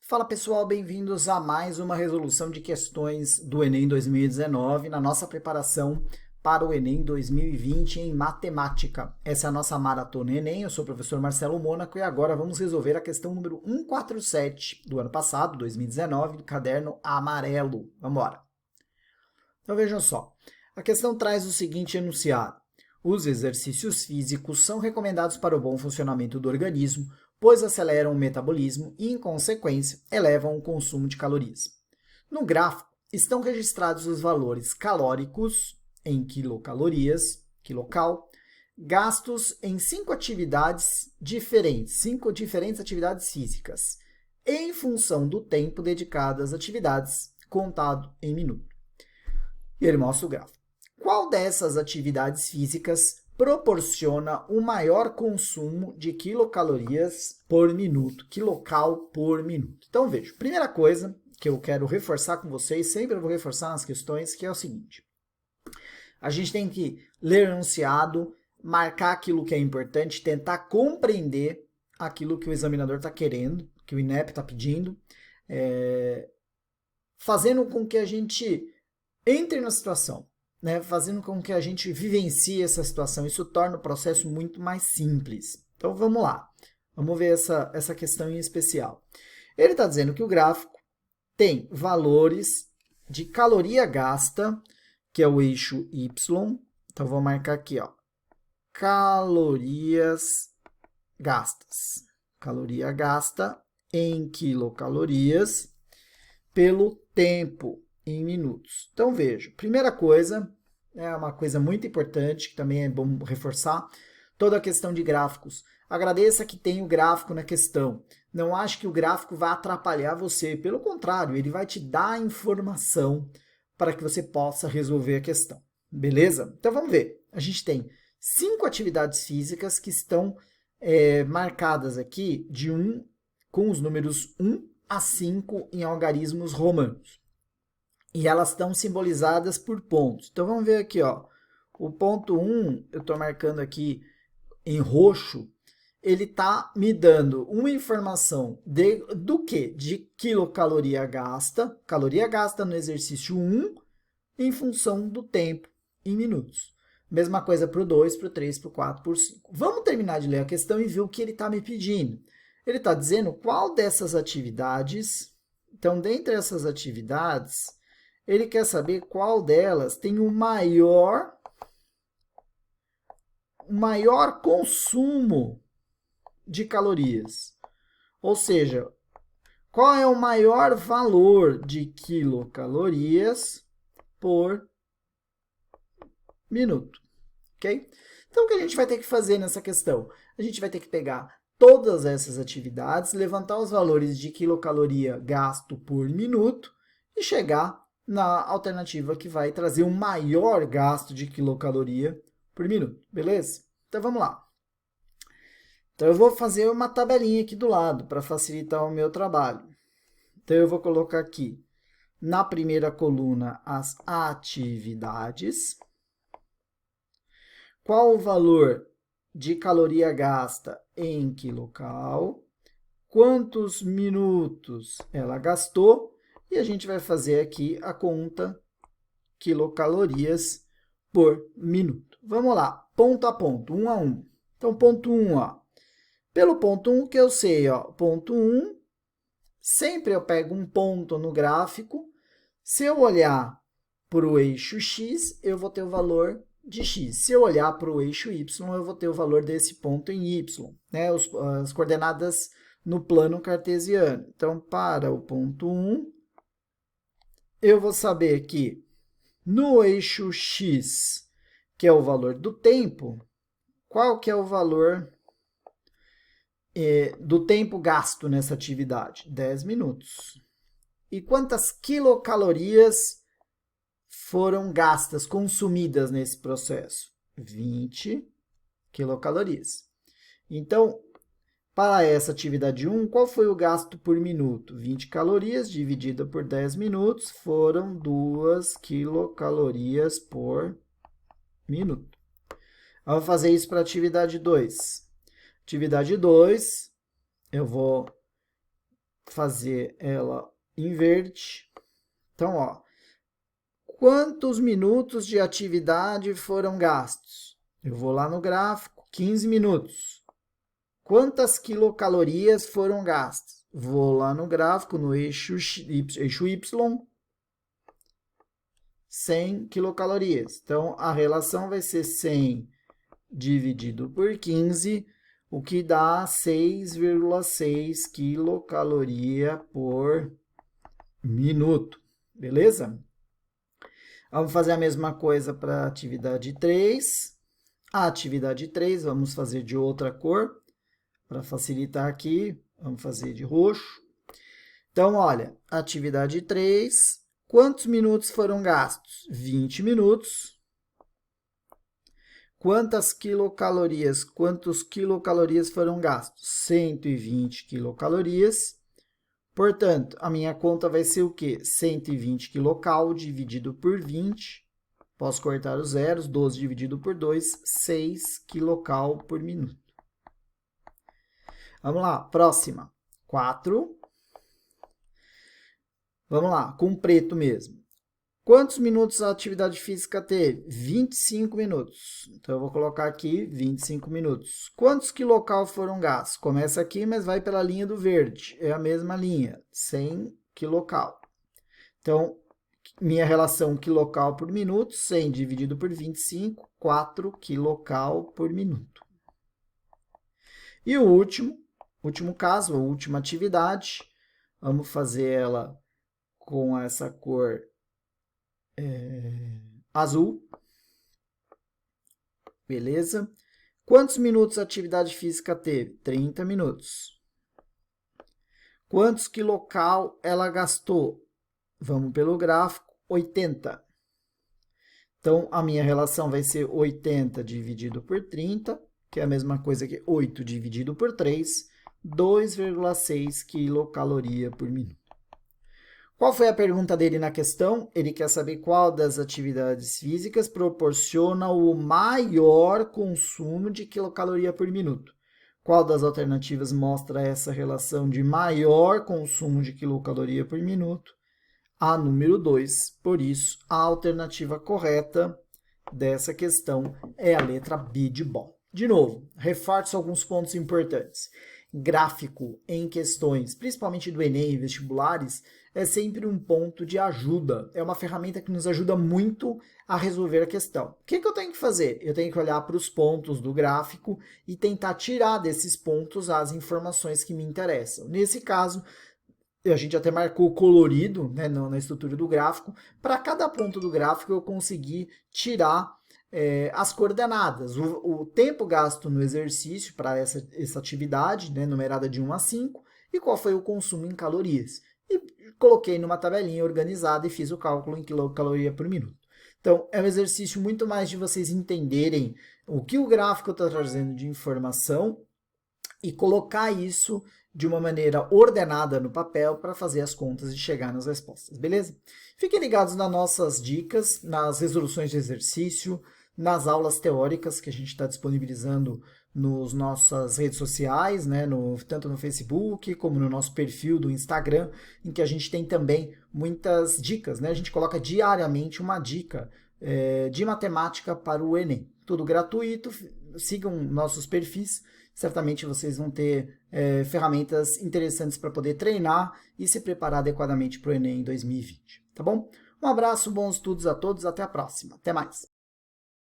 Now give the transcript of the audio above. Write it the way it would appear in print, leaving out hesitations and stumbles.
Fala pessoal, bem-vindos a mais uma resolução de questões do Enem 2019 na nossa preparação para o Enem 2020 em matemática. Essa é a nossa maratona Enem, eu sou o professor Marcelo Mônaco e agora vamos resolver a questão número 147 do ano passado, 2019, do caderno amarelo. Vamos embora. Então vejam só, a questão traz o seguinte enunciado. Os exercícios físicos são recomendados para o bom funcionamento do organismo, pois aceleram o metabolismo e, em consequência, elevam o consumo de calorias. No gráfico, estão registrados os valores calóricos em quilocalorias, quilocal, gastos em 5 atividades diferentes, 5 diferentes atividades físicas, em função do tempo dedicado às atividades, contado em minuto. E ele mostra o gráfico. Qual dessas atividades físicas proporciona o maior consumo de quilocalorias por minuto, quilocal por minuto? Então, veja, primeira coisa que eu quero reforçar com vocês, sempre eu vou reforçar nas questões, que é o seguinte. A gente tem que ler o enunciado, marcar aquilo que é importante, tentar compreender aquilo que o examinador está querendo, que o INEP está pedindo, fazendo com que a gente entre na situação, né? Fazendo com que a gente vivencie essa situação. Isso torna o processo muito mais simples. Então, vamos lá. Vamos ver essa questão em especial. Ele está dizendo que o gráfico tem valores de caloria gasta, que é o eixo Y. Então, vou marcar aqui, ó, calorias gastas. Caloria gasta em quilocalorias pelo tempo em minutos. Então, veja, primeira coisa, é uma coisa muito importante, que também é bom reforçar, toda a questão de gráficos. Agradeça que tem o gráfico na questão. Não ache que o gráfico vai atrapalhar você, pelo contrário, ele vai te dar a informação para que você possa resolver a questão. Beleza? Então, vamos ver. A gente tem 5 atividades físicas que estão marcadas aqui com os números 1 a 5 em algarismos romanos. E elas estão simbolizadas por pontos. Então, vamos ver aqui, ó. O ponto 1, eu estou marcando aqui em roxo, ele está me dando uma informação do quê? De quilocaloria gasta no exercício 1, em função do tempo em minutos. Mesma coisa para o 2, para o 3, para o 4, para o 5. Vamos terminar de ler a questão e ver o que ele está me pedindo. Ele está dizendo qual dessas atividades, então, dentre essas atividades, ele quer saber qual delas tem o maior consumo de calorias. Ou seja, qual é o maior valor de quilocalorias por minuto. Ok? Então, o que a gente vai ter que fazer nessa questão? A gente vai ter que pegar todas essas atividades, levantar os valores de quilocaloria gasto por minuto e chegar na alternativa que vai trazer o maior gasto de quilocaloria por minuto, beleza? Então, vamos lá. Então, eu vou fazer uma tabelinha aqui do lado para facilitar o meu trabalho. Então, eu vou colocar aqui na primeira coluna as atividades. Qual o valor de caloria gasta em quilocal? Quantos minutos ela gastou? E a gente vai fazer aqui a conta quilocalorias por minuto. Vamos lá, ponto a ponto, 1 a 1. Então, ponto 1, ó. Pelo ponto 1 que eu sei, ó, ponto 1, sempre eu pego um ponto no gráfico. Se eu olhar para o eixo X, eu vou ter o valor de X. Se eu olhar para o eixo Y, eu vou ter o valor desse ponto em Y, né? As coordenadas no plano cartesiano. Então, para o ponto 1, eu vou saber que no eixo X, que é o valor do tempo, qual que é o valor do tempo gasto nessa atividade? 10 minutos. E quantas quilocalorias foram gastas, consumidas nesse processo? 20 quilocalorias. Então, para essa atividade 1, qual foi o gasto por minuto? 20 calorias dividido por 10 minutos foram 2 quilocalorias por minuto. Vamos fazer isso para a atividade 2. Atividade 2, eu vou fazer ela em verde. Então, ó, quantos minutos de atividade foram gastos? Eu vou lá no gráfico, 15 minutos. Quantas quilocalorias foram gastas? Vou lá no gráfico, no eixo Y, 100 quilocalorias. Então, a relação vai ser 100 dividido por 15, o que dá 6,6 quilocaloria por minuto. Beleza? Vamos fazer a mesma coisa para a atividade 3. A atividade 3, vamos fazer de outra cor. Para facilitar aqui, vamos fazer de roxo. Então, olha, atividade 3, quantos minutos foram gastos? 20 minutos. Quantas quilocalorias? Quantos quilocalorias foram gastos? 120 quilocalorias. Portanto, a minha conta vai ser o quê? 120 quilocal dividido por 20. Posso cortar os zeros. 12 dividido por 2, 6 quilocal por minuto. Vamos lá, próxima. 4. Vamos lá, com preto mesmo. Quantos minutos a atividade física teve? 25 minutos. Então, eu vou colocar aqui 25 minutos. Quantos quilocal foram gastos? Começa aqui, mas vai pela linha do verde. É a mesma linha, 100 quilocal. Então, minha relação quilocal por minuto, 100 dividido por 25, 4 quilocal por minuto. E o último caso, a última atividade, vamos fazer ela com essa cor azul. Beleza? Quantos minutos a atividade física teve? 30 minutos. Quantos quilocal ela gastou? Vamos pelo gráfico, 80. Então, a minha relação vai ser 80 dividido por 30, que é a mesma coisa que 8 dividido por 3, 2,6 quilocaloria por minuto. Qual foi a pergunta dele na questão? Ele quer saber qual das atividades físicas proporciona o maior consumo de quilocaloria por minuto. Qual das alternativas mostra essa relação de maior consumo de quilocaloria por minuto? A número 2. Por isso, a alternativa correta dessa questão é a letra B de bola. De novo, reforço alguns pontos importantes. Gráfico em questões, principalmente do Enem e vestibulares, é sempre um ponto de ajuda. É uma ferramenta que nos ajuda muito a resolver a questão. O que eu tenho que fazer? Eu tenho que olhar para os pontos do gráfico e tentar tirar desses pontos as informações que me interessam. Nesse caso, a gente até marcou colorido, né, na estrutura do gráfico. Para cada ponto do gráfico eu consegui tirar as coordenadas, o tempo gasto no exercício para essa atividade, né, numerada de 1 a 5, e qual foi o consumo em calorias. E coloquei numa tabelinha organizada e fiz o cálculo em quilocaloria por minuto. Então, é um exercício muito mais de vocês entenderem o que o gráfico está trazendo de informação e colocar isso de uma maneira ordenada no papel para fazer as contas e chegar nas respostas, beleza? Fiquem ligados nas nossas dicas, nas resoluções de exercício, nas aulas teóricas que a gente está disponibilizando nas nossas redes sociais, né, tanto no Facebook como no nosso perfil do Instagram, em que a gente tem também muitas dicas, né? A gente coloca diariamente uma dica de matemática para o Enem. Tudo gratuito, sigam nossos perfis, certamente vocês vão ter ferramentas interessantes para poder treinar e se preparar adequadamente para o Enem 2020, tá bom? Um abraço, bons estudos a todos, até a próxima, até mais!